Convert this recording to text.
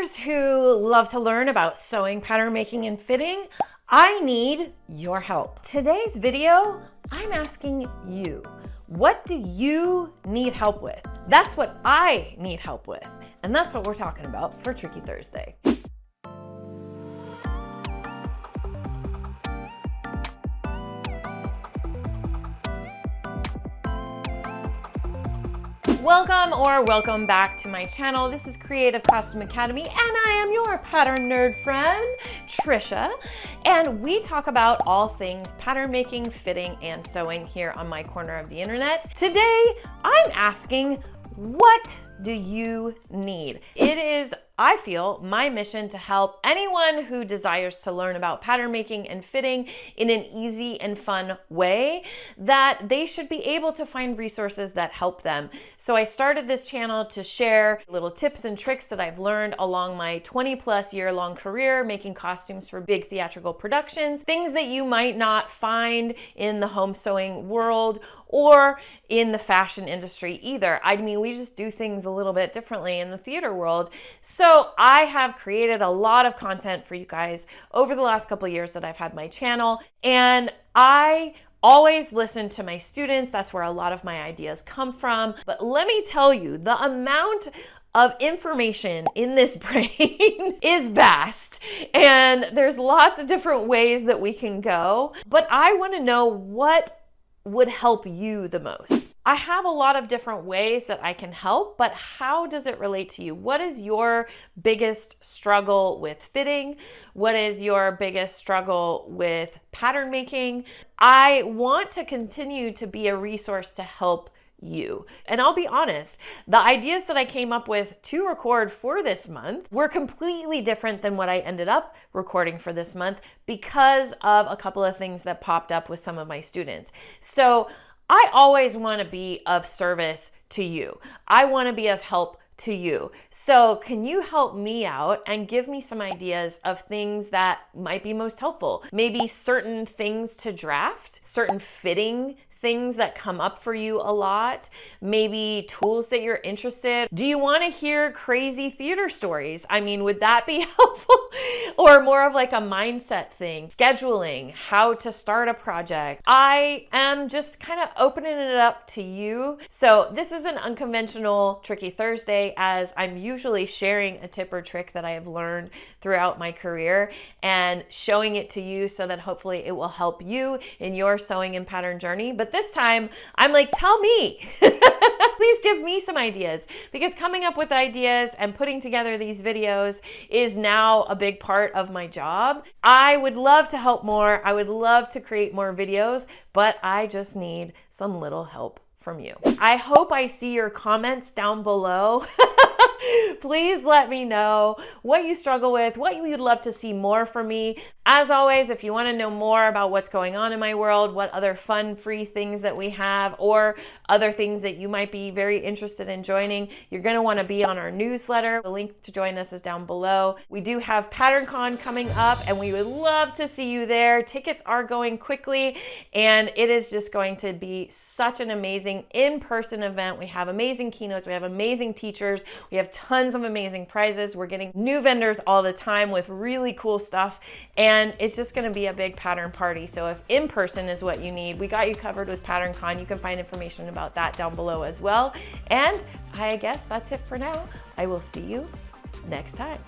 creators who love to learn about sewing, pattern making, and fitting, I need your help. Today's video, I'm asking you, what do you need help with? That's what I need help with. And that's what we're talking about for Tricky Thursday. Welcome back to my channel. This is Creative Costume Academy, and I am your pattern nerd friend, Trisha. And we talk about all things pattern making, fitting, and sewing here on my corner of the internet. Today, I'm asking, what do you need? It is, I feel, my mission to help anyone who desires to learn about pattern making and fitting in an easy and fun way, that they should be able to find resources that help them. So I started this channel to share little tips and tricks that I've learned along my 20+ year-long career making costumes for big theatrical productions, things that you might not find in the home sewing world or in the fashion industry either. I mean, we just do things a little bit differently in the theater world. So I have created a lot of content for you guys over the last couple of years that I've had my channel, and I always listen to my students. That's where a lot of my ideas come from. But let me tell you, the amount of information in this brain is vast, and there's lots of different ways that we can go. But I want to know what would help you the most. I have a lot of different ways that I can help, but how does it relate to you? What is your biggest struggle with fitting? What is your biggest struggle with pattern making? I want to continue to be a resource to help you. And I'll be honest, the ideas that I came up with to record for this month were completely different than what I ended up recording for this month because of a couple of things that popped up with some of my students. So I always want to be of service to you. I want to be of help to you. So can you help me out and give me some ideas of things that might be most helpful? Maybe certain things to draft, certain fitting things that come up for you a lot, maybe tools that you're interested. Do you want to hear crazy theater stories? I mean, would that be helpful? Or more of like a mindset thing, scheduling, how to start a project. I am just kind of opening it up to you. So this is an unconventional Tricky Thursday, as I'm usually sharing a tip or trick that I have learned throughout my career and showing it to you so that hopefully it will help you in your sewing and pattern journey. But this time I'm like, tell me, please give me some ideas, because coming up with ideas and putting together these videos is now a big part of my job. I would love to help more. I would love to create more videos, but I just need some little help from you. I hope I see your comments down below. Please let me know what you struggle with, what you would love to see more from me. As always, if you want to know more about what's going on in my world, what other fun, free things that we have, or other things that you might be very interested in joining, you're going to want to be on our newsletter. The link to join us is down below. We do have PatternCon coming up, and we would love to see you there. Tickets are going quickly, and it is just going to be such an amazing in-person event. We have amazing keynotes. We have amazing teachers. We have tons of amazing prizes. We're getting new vendors all the time with really cool stuff, and it's just going to be a big pattern party. So if in-person is what you need, we got you covered with PatternCon. You can find information about that down below as well. And I guess that's it for now. I will see you next time.